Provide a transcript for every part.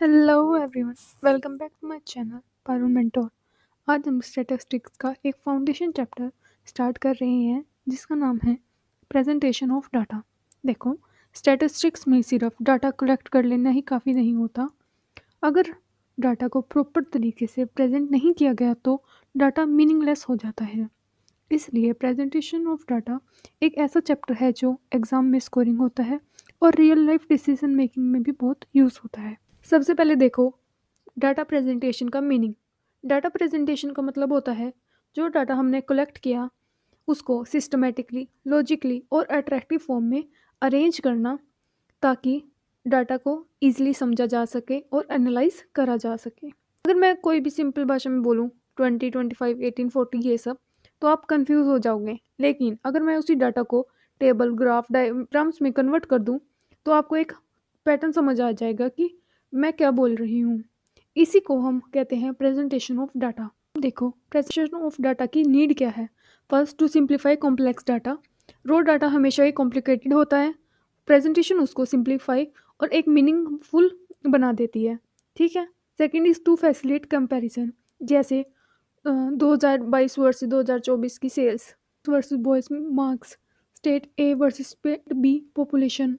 Hello everyone, welcome back to my channel Parul mentor. आज हम statistics का एक फाउंडेशन चैप्टर स्टार्ट कर रहे हैं जिसका नाम है प्रेजेंटेशन ऑफ डाटा। देखो, स्टैटिस्टिक्स में सिर्फ डाटा कलेक्ट कर लेना ही काफ़ी नहीं होता। अगर डाटा को प्रॉपर तरीके से प्रेजेंट नहीं किया गया तो डाटा मीनिंगलेस हो जाता है। इसलिए प्रेजेंटेशन ऑफ डाटा एक ऐसा चैप्टर है जो एग्ज़ाम में स्कोरिंग होता है और रियल लाइफ डिसीजन मेकिंग में भी बहुत यूज़ होता है। सबसे पहले देखो डाटा प्रेजेंटेशन का मीनिंग। डाटा प्रेजेंटेशन का मतलब होता है जो डाटा हमने कलेक्ट किया उसको सिस्टमेटिकली, लॉजिकली और अट्रैक्टिव फॉर्म में अरेंज करना ताकि डाटा को ईजिली समझा जा सके और एनालाइज करा जा सके। अगर मैं कोई भी सिंपल भाषा में बोलूँ 20, 25, 18, 40 ये सब, तो आप कंफ्यूज हो जाओगे। लेकिन अगर मैं उसी डाटा को टेबल, ग्राफ, डायग्राम्स में कन्वर्ट कर दूँ तो आपको एक पैटर्न समझ आ जाएगा कि मैं क्या बोल रही हूँ। इसी को हम कहते हैं प्रेजेंटेशन ऑफ डाटा। देखो, प्रेजेंटेशन ऑफ डाटा की नीड क्या है। First, to simplify complex data. Raw data हमेशा ही कॉम्प्लिकेटेड होता है, प्रेजेंटेशन उसको सिंप्लीफाई और एक मीनिंगफुल बना देती है। ठीक है। Second is to facilitate comparison. जैसे 2022 वर्सेस 2024 की sales versus boys marks, state A versus state B population.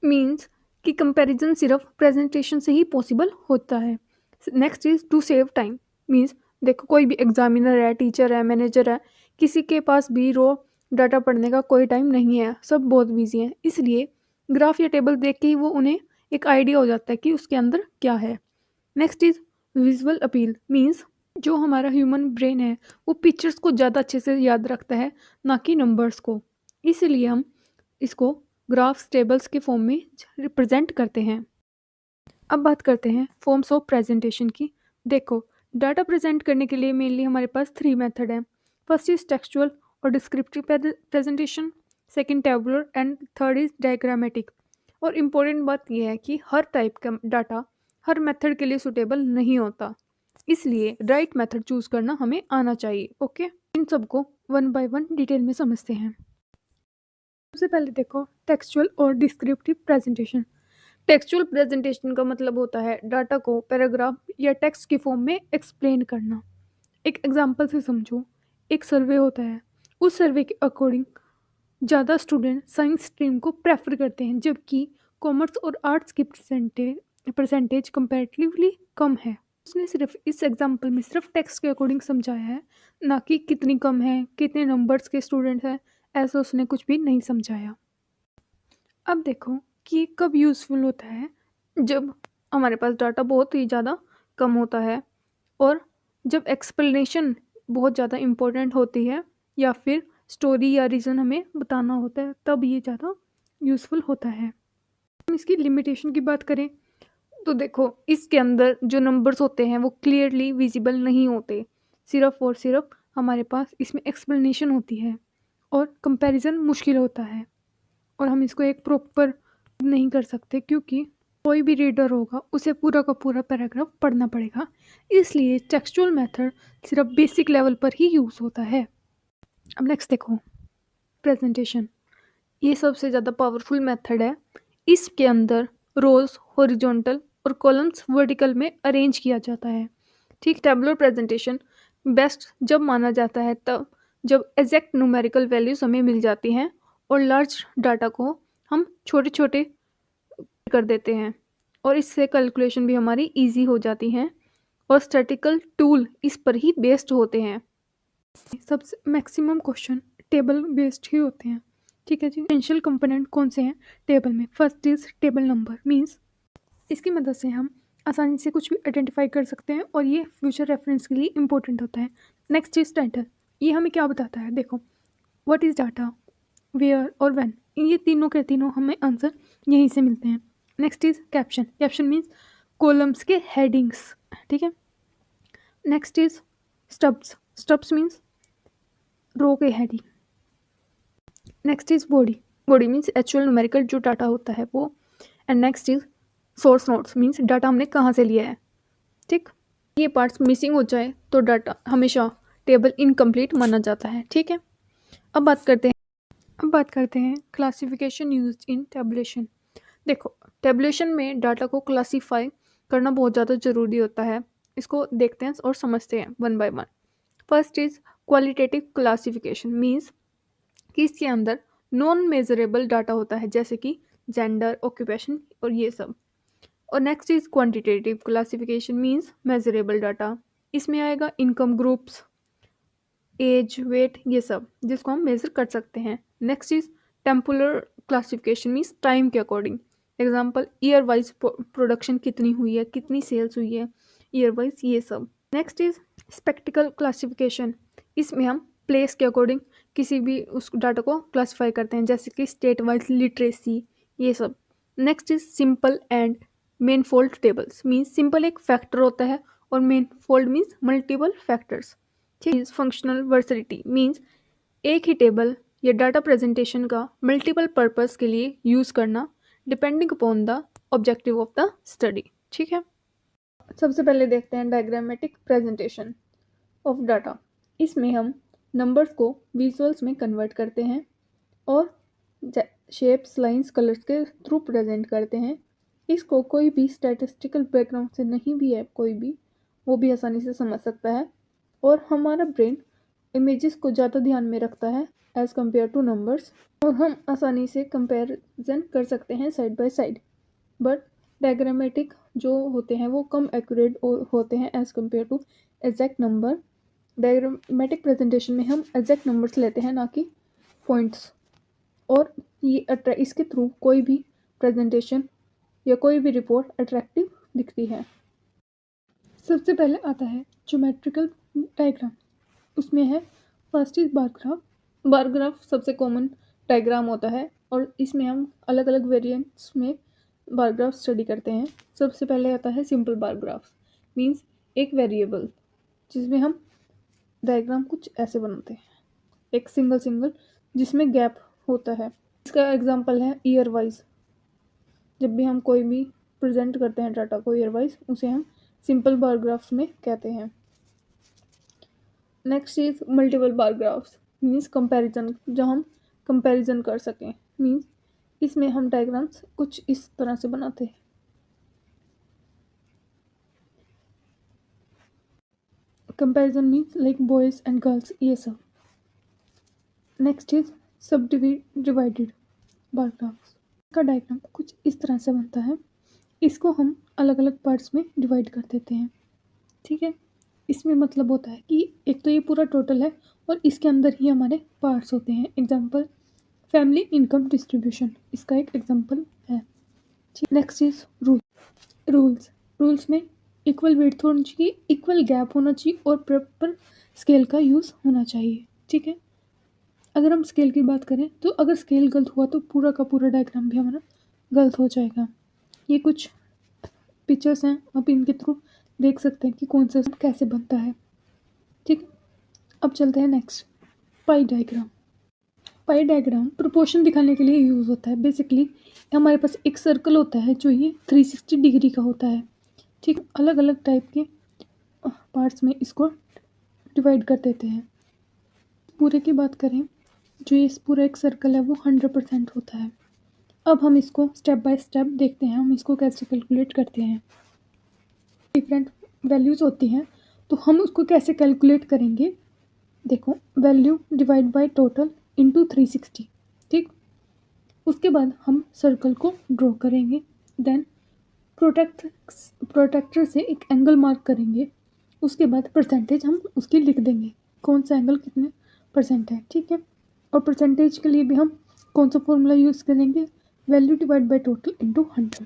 Means कि कंपैरिजन सिर्फ प्रेजेंटेशन से ही पॉसिबल होता है। Next is to save time. Means देखो, कोई भी एग्जामिनर है, टीचर है, मैनेजर है, किसी के पास भी रो डाटा पढ़ने का कोई टाइम नहीं है, सब बहुत बिजी हैं। इसलिए ग्राफ या टेबल देख के ही वो उन्हें एक आइडिया हो जाता है कि उसके अंदर क्या है। Next is visual appeal. Means जो हमारा ह्यूमन ब्रेन है वो पिक्चर्स को ज़्यादा अच्छे से याद रखता है, ना कि नंबर्स को। इसीलिए हम इसको ग्राफ्स, टेबल्स के फॉर्म में रिप्रेजेंट करते हैं। अब बात करते हैं फॉर्म्स ऑफ प्रेजेंटेशन की। देखो, डाटा प्रेजेंट करने के लिए मेनली हमारे पास 3 मेथड हैं। फर्स्ट इज टेक्सचुअल और descriptive presentation, second tabular and third is diagrammatic. और इम्पोर्टेंट बात यह है कि हर टाइप का डाटा हर मेथड के लिए सूटेबल नहीं होता, इसलिए राइट मेथड चूज करना हमें आना चाहिए। ओके, इन सबको वन बाय वन डिटेल में समझते हैं। सबसे पहले देखो टेक्सचुअल और डिस्क्रिप्टिव प्रेजेंटेशन। टेक्सचुअल प्रेजेंटेशन का मतलब होता है डाटा को पैराग्राफ या टेक्स्ट की फॉर्म में एक्सप्लेन करना। एक एग्जांपल से समझो, एक सर्वे होता है, उस सर्वे के अकॉर्डिंग ज़्यादा स्टूडेंट साइंस स्ट्रीम को प्रेफर करते हैं, जबकि कॉमर्स और आर्ट्स की परसेंटेज कंपैरेटिवली कम है। उसने सिर्फ इस एग्जांपल में सिर्फ टेक्स्ट के अकॉर्डिंग समझाया है, ना कि कितनी कम है, कितने नंबर्स के स्टूडेंट हैं, ऐसा उसने कुछ भी नहीं समझाया। अब देखो कि कब यूज़फुल होता है, जब हमारे पास डाटा बहुत ही ज़्यादा कम होता है और जब एक्सप्लेनेशन बहुत ज़्यादा इम्पोर्टेंट होती है या फिर स्टोरी या रीज़न हमें बताना होता है, तब ये ज़्यादा यूज़फुल होता है। हम इसकी लिमिटेशन की बात करें तो देखो, इसके अंदर जो नंबर्स होते हैं वो क्लियरली विजिबल नहीं होते, सिर्फ और सिर्फ हमारे पास इसमें एक्सप्लेनेशन होती है और कंपैरिजन मुश्किल होता है, और हम इसको एक प्रॉपर नहीं कर सकते क्योंकि कोई भी रीडर होगा उसे पूरा का पूरा पैराग्राफ पढ़ना पड़ेगा। इसलिए टेक्सचुअल मेथड सिर्फ बेसिक लेवल पर ही यूज़ होता है। अब नेक्स्ट देखो प्रेजेंटेशन। ये सबसे ज़्यादा पावरफुल मेथड है। इसके अंदर रोज हॉरिजॉन्टल और कॉलम्स वर्टिकल में अरेंज किया जाता है। ठीक, टेबुलर प्रेजेंटेशन बेस्ट जब माना जाता है तब जब एग्जैक्ट न्यूमेरिकल वैल्यूज हमें मिल जाती हैं और लार्ज डाटा को हम छोटे छोटे कर देते हैं और इससे कैलकुलेशन भी हमारी इजी हो जाती हैं और स्टैटिकल टूल इस पर ही बेस्ड होते हैं। सबसे मैक्सिमम क्वेश्चन टेबल बेस्ड ही होते हैं। ठीक है जी। एसेंशियल कंपोनेंट कौन से हैं टेबल में? First is table number. Means इसकी मदद से हम आसानी से कुछ भी आइडेंटिफाई कर सकते हैं और ये फ्यूचर रेफरेंस के लिए इंपॉर्टेंट होता है। Next is title. ये हमें क्या बताता है? देखो, व्हाट इज़ डाटा, वेयर और व्हेन, ये तीनों के तीनों हमें आंसर यहीं से मिलते हैं। Next is caption. Caption means columns के हेडिंग्स। ठीक है। Next is stubs. Stubs means row के heading. Next is body. Body means actual numerical जो डाटा होता है वो। And next is source notes. Means data हमने कहाँ से लिया है। ठीक, ये पार्ट्स मिसिंग हो जाए तो डाटा हमेशा टेबल इनकम्प्लीट माना जाता है। ठीक है। अब बात करते हैं क्लासिफिकेशन यूज्ड इन टेबुलेशन। देखो, टेबुलेशन में डाटा को क्लासीफाई करना बहुत ज़्यादा ज़रूरी होता है। इसको देखते हैं और समझते हैं one by one. First is qualitative classification, means कि इसके अंदर नॉन मेजरेबल डाटा होता है, जैसे कि जेंडर, ऑक्यूपेशन और ये सब। और next is quantitative classification, means measurable data. इसमें आएगा इनकम ग्रुप्स, एज, वेट, ये सब जिसको हम मेजर कर सकते हैं। Next is temporal classification, means time के according. Example year wise production कितनी हुई है, कितनी सेल्स हुई है ईयर वाइज, ये सब। नेक्स्ट इज स्पेक्टिकल क्लासिफिकेशन, इसमें हम प्लेस के अकॉर्डिंग किसी भी उस डाटा को क्लासीफाई करते हैं, जैसे कि स्टेट वाइज लिटरेसी, ये सब। Next is simple and main fold tables, means simple एक फैक्टर होता है और main fold means multiple factors. ठीक है। फंक्शनल वर्सिटी मीन्स एक ही टेबल या डाटा प्रेजेंटेशन का मल्टीपल पर्पस के लिए यूज़ करना, depending upon the objective of the study. ठीक है। सबसे पहले देखते हैं डायग्रामेटिक प्रेजेंटेशन ऑफ डाटा। इसमें हम नंबर्स को विजुअल्स में कन्वर्ट करते हैं और शेप्स, लाइंस, कलर्स के थ्रू प्रेजेंट करते हैं। इसको कोई भी स्टैटिस्टिकल बैकग्राउंड से नहीं भी है कोई भी, वो भी आसानी से समझ सकता है। और हमारा ब्रेन इमेजेस को ज़्यादा ध्यान में रखता है एज़ कम्पेयर टू नंबर्स, और हम आसानी से कंपैरिजन कर सकते हैं side by side. But diagrammatic जो होते हैं वो कम एक्यूरेट होते हैं as compare to exact number. Diagrammatic presentation में हम एग्जैक्ट नंबर्स लेते हैं, ना कि पॉइंट्स। और ये इसके थ्रू कोई भी प्रेजेंटेशन या कोई भी रिपोर्ट अट्रैक्टिव दिखती है। सबसे पहले आता है ज्योमेट्रिकल डायग्राम। उसमें है first is bar graph. Bar graph सबसे कॉमन डायग्राम होता है और इसमें हम अलग अलग वेरिएंट्स में बार ग्राफ स्टडी करते हैं। सबसे पहले आता है सिंपल बार ग्राफ, मीन्स एक वेरिएबल जिसमें हम डायग्राम कुछ ऐसे बनाते हैं, एक सिंगल जिसमें गैप होता है। इसका एग्जांपल है ईयर वाइज। जब भी हम कोई भी प्रेजेंट करते हैं डाटा को ईयर वाइज, उसे हम सिंपल बार ग्राफ्स में कहते हैं। Next is multiple bar graphs, means comparison, जहाँ हम कंपैरिजन कर सकें। मीन्स इसमें हम डायग्राम्स कुछ इस तरह से बनाते हैं। Comparison means like boys and girls, ये सब। नेक्स्ट इज सब डिवाइडेड बार ग्राफ्स। का डायग्राम कुछ इस तरह से बनता है। इसको हम अलग अलग पार्ट्स में डिवाइड कर देते हैं। ठीक है। इसमें मतलब होता है कि एक तो ये पूरा टोटल है और इसके अंदर ही हमारे पार्ट्स होते हैं। एग्जांपल फैमिली इनकम डिस्ट्रीब्यूशन, इसका एक एग्जांपल है। नेक्स्ट इज रूल्स में इक्वल विड्थ होनी चाहिए, इक्वल गैप होना चाहिए और प्रॉपर स्केल का यूज़ होना चाहिए। ठीक है। अगर हम स्केल की बात करें तो अगर स्केल गलत हुआ तो पूरा का पूरा डायग्राम भी हमारा गलत हो जाएगा। ये कुछ पिक्चर्स हैं, आप इनके थ्रू देख सकते हैं कि कौन सा कैसे बनता है। ठीक। अब चलते हैं नेक्स्ट, पाई डायग्राम। पाई डायग्राम प्रोपोर्शन दिखाने के लिए यूज़ होता है। बेसिकली हमारे पास एक सर्कल होता है जो ये 360 डिग्री का होता है। ठीक। अलग अलग टाइप के पार्ट्स में इसको डिवाइड कर देते हैं। पूरे की बात करें, जो ये पूरा एक सर्कल है वो 100% होता है। अब हम इसको स्टेप बाय स्टेप देखते हैं, हम इसको कैसे कैलकुलेट करते हैं। डिफरेंट वैल्यूज़ होती हैं तो हम उसको कैसे कैलकुलेट करेंगे। देखो, value divide by total into 360। ठीक। उसके बाद हम सर्कल को ड्रॉ करेंगे, देन प्रोटेक्टर से एक एंगल मार्क करेंगे। उसके बाद परसेंटेज हम उसकी लिख देंगे, कौन सा एंगल कितने परसेंट है। ठीक है। और परसेंटेज के लिए भी हम कौन सा फॉर्मूला यूज़ करेंगे, value divide by total into 100।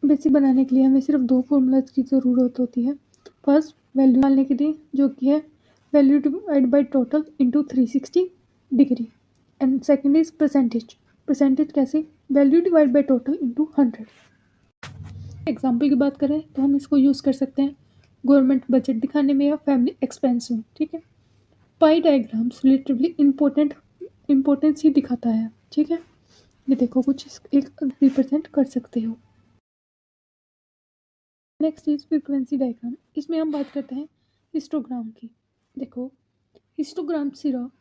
Basic बनाने के लिए हमें सिर्फ दो फॉर्मूलाज की ज़रूरत होती है। फर्स्ट वैल्यू निकालने के लिए, जो कि है value divide by total into 360 degree, and second is percentage कैसे, value divide by total into 100। Example की बात करें तो हम इसको यूज़ कर सकते हैं गवर्नमेंट बजट दिखाने में या फैमिली एक्सपेंस में। ठीक है। पाई डायग्राम्स रिलेटिवली इम्पोर्टेंस ही दिखाता है। ठीक है। ये देखो, कुछ एक रिप्रेजेंट कर सकते हो। Next is frequency diagram. इसमें हम बात करते हैं हिस्टोग्राम की। देखो, हिस्टोग्राम सिर्फ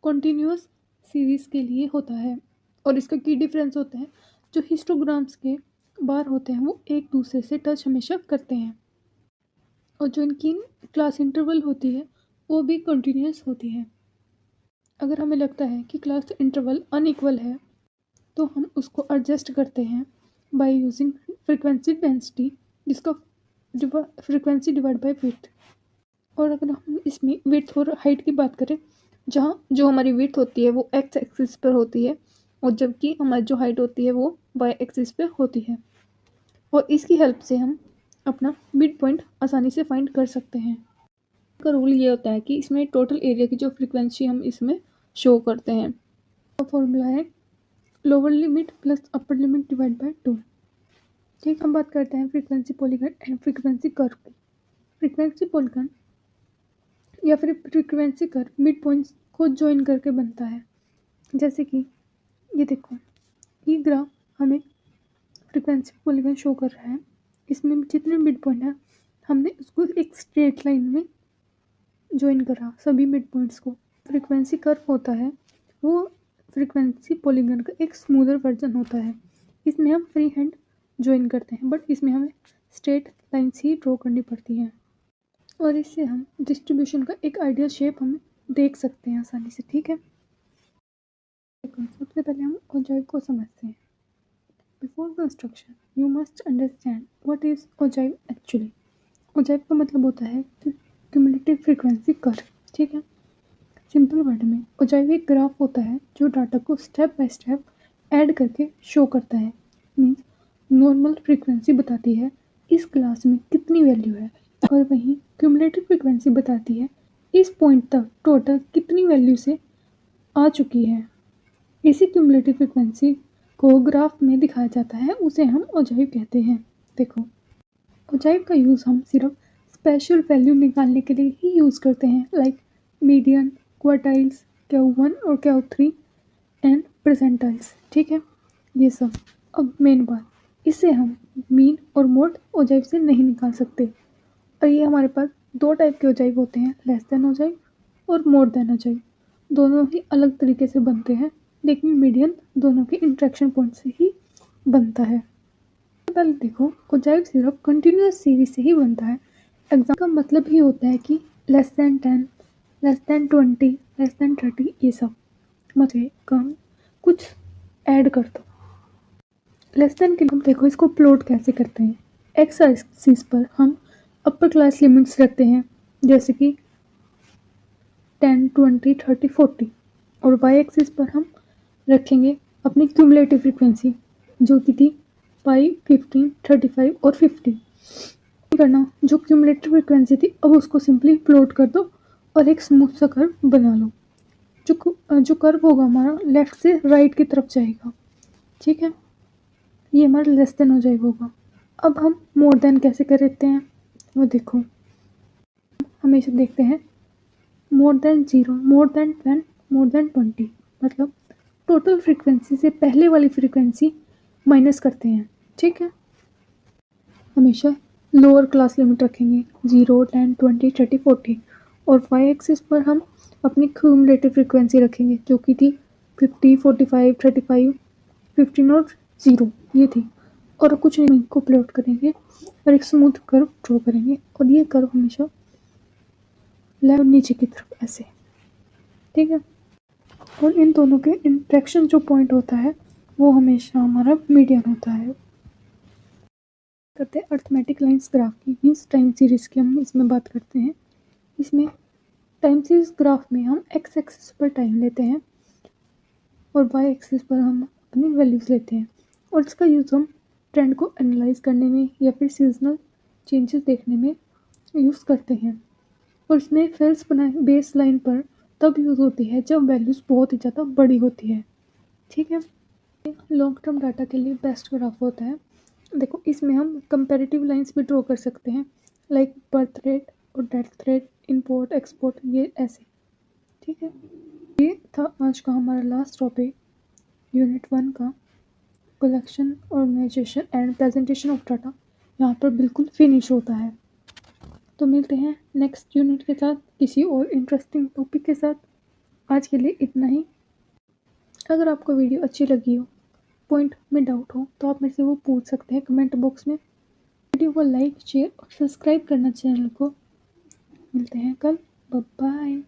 कॉन्टीन्यूअस सीरीज़ के लिए होता है और इसका की डिफरेंस होता है, जो हिस्टोग्राम्स के बार होते हैं वो एक दूसरे से टच हमेशा करते हैं, और जो इनकी क्लास इंटरवल होती है वो भी कंटिन्यूस होती है। अगर हमें लगता है कि क्लास इंटरवल अनइक्वल है तो हम उसको एडजस्ट करते हैं बाय यूजिंग फ्रीक्वेंसी डेंसिटी, जिसका फ्रीक्वेंसी डिवाइड बाय विड्थ। और अगर हम इसमें विड्थ और हाइट की बात करें, जहाँ जो हमारी विड्थ होती है वो एक्स एक्सिस पर होती है, और जबकि हमारी जो हाइट होती है वो वाई एक्सिस पे होती है, और इसकी हेल्प से हम अपना मिड पॉइंट आसानी से फाइंड कर सकते हैं। का रूल ये होता है कि इसमें टोटल एरिया की जो फ्रीक्वेंसी हम इसमें शो करते हैं, तो फॉर्मूला है lower limit plus upper limit divide by 2। ठीक, हम बात करते हैं frequency polygon and frequency curve की। फ्रीक्वेंसी पॉलीगन या फिर फ्रीक्वेंसी कर्व मिड पॉइंट्स को ज्वाइन करके बनता है। जैसे कि ये देखो, ये ग्राफ हमें फ्रीक्वेंसी पॉलीगन शो कर रहा है। इसमें जितने मिड पॉइंट हैं हमने उसको एक स्ट्रेट लाइन में ज्वाइन करा सभी मिड पॉइंट्स को। फ्रीक्वेंसी कर्व होता है वो फ्रीक्वेंसी पॉलीगन का एक स्मूदर वर्जन होता है। इसमें हम फ्री हैंड ज्वाइन करते हैं, बट इसमें हमें स्ट्रेट लाइन्स ही ड्रॉ करनी पड़ती हैं, और इससे हम डिस्ट्रीब्यूशन का एक आइडियल शेप हम देख सकते हैं आसानी से। ठीक है, सबसे पहले हम ओजाइव को समझते हैं। Before construction you must understand what is ogive actually. Ogive का मतलब होता है क्यूमुलेटिव फ्रीक्वेंसी कर्व। ठीक है, सिंपल वर्ड में ओजाइव एक ग्राफ होता है जो डाटा को स्टेप बाय स्टेप ऐड करके शो करता है। मीन्स नॉर्मल फ्रीक्वेंसी बताती है इस क्लास में कितनी वैल्यू है, और वहीं क्यूमुलेटिव फ्रीक्वेंसी बताती है इस पॉइंट तक टोटल कितनी वैल्यू से आ चुकी है। इसी क्यूमुलेटिव फ्रीक्वेंसी को ग्राफ में दिखाया जाता है, उसे हम ओजाइव कहते हैं। देखो, ओजाइव का यूज़ हम सिर्फ स्पेशल वैल्यू निकालने के लिए ही यूज़ करते हैं, लाइक मीडियन, क्वार्टाइल्स, Q1 और Q3 एंड परसेंटाइल्स। ठीक है, ये सब। अब मेन बात, इससे हम मीन और मोड ओजाइव से नहीं निकाल सकते। और ये हमारे पास दो टाइप के ओजाइव होते हैं, लेस देन ओजाइव और मोर देन ओजाइव। दोनों ही अलग तरीके से बनते हैं, लेकिन मीडियन दोनों के इंट्रैक्शन पॉइंट से ही बनता है। पहले देखो, ओजाइव सिर्फ कंटिन्यूस सीरीज से ही बनता है। एग्जाम का मतलब ही होता है कि less than 10, less than 20, less than 30, ये सब मतलब कम कुछ ऐड कर दो। लेस देन के लिए देखो इसको प्लॉट कैसे करते हैं। एक्स एक्सिस पर हम अपर क्लास लिमिट्स रखते हैं, जैसे कि 10, 20, 30, 40, और वाई एक्सिस पर हम रखेंगे अपनी क्यूमुलेटिव फ्रीक्वेंसी, जो कि थी 5, 15, 35 और 50। करना, जो क्यूमुलेटिव फ्रीक्वेंसी थी अब उसको सिंपली प्लॉट कर दो और एक स्मूथ सा कर्व बना लो। जो कर्व होगा हमारा लेफ्ट से राइट की तरफ जाएगा। ठीक है, ये हमारा लेस देन हो जाएगा होगा। अब हम मोर देन कैसे करते हैं वो देखो, हमेशा देखते हैं more than 0, more than 10, more than 20, मतलब टोटल फ्रीक्वेंसी से पहले वाली फ्रीक्वेंसी माइनस करते हैं। ठीक है, हमेशा लोअर क्लास लिमिट रखेंगे 0, 10, 20, 30, 40, और वाई एक्सिस पर हम अपनी क्यूमुलेटिव फ्रीक्वेंसी रखेंगे, जो कि थी 50, 45, 35, 15 और 0, ये थी। और कुछ नहीं, को प्लॉट करेंगे और एक स्मूथ कर्व ड्रॉ करेंगे, और ये कर्व हमेशा लेफ्ट नीचे की तरफ ऐसे। ठीक है, और इन दोनों के इंट्रैक्शन जो पॉइंट होता है वो हमेशा हमारा मीडियन होता है। करते हैं अर्थमेटिक लाइंस ग्राफ की, मीन्स टाइम सीरीज की हम इसमें बात करते हैं। इसमें टाइम सीरीज ग्राफ में हम एक्स एक्सिस पर टाइम लेते हैं और वाई एक्सिस पर हम अपनी वैल्यूज़ लेते हैं, और इसका यूज़ हम ट्रेंड को एनालाइज करने में या फिर सीजनल चेंजेस देखने में यूज़ करते हैं। और इसमें फेल्स बनाए बेस लाइन पर तब यूज़ होती है जब वैल्यूज़ बहुत ही ज़्यादा बड़ी होती है। ठीक है, लॉन्ग टर्म डाटा के लिए बेस्ट ग्राफ होता है। देखो, इसमें हम कंपैरेटिव लाइंस भी ड्रॉ कर सकते हैं, लाइक बर्थ रेट और डेथ रेट, इंपोर्ट एक्सपोर्ट, ये ऐसे। ठीक है, ये था आज का हमारा लास्ट टॉपिक, यूनिट 1 का collection, organisation and presentation of data. यहाँ पर बिल्कुल फिनिश होता है। तो मिलते हैं नेक्स्ट यूनिट के साथ किसी और इंटरेस्टिंग टॉपिक के साथ। आज के लिए इतना ही। अगर आपको वीडियो अच्छी लगी हो पॉइंट में डाउट हो तो आप मेरे से वो पूछ सकते हैं कमेंट बॉक्स में। वीडियो को लाइक शेयर और सब्सक्राइब करना चैनल को। मिलते हैं कल। Bye bye.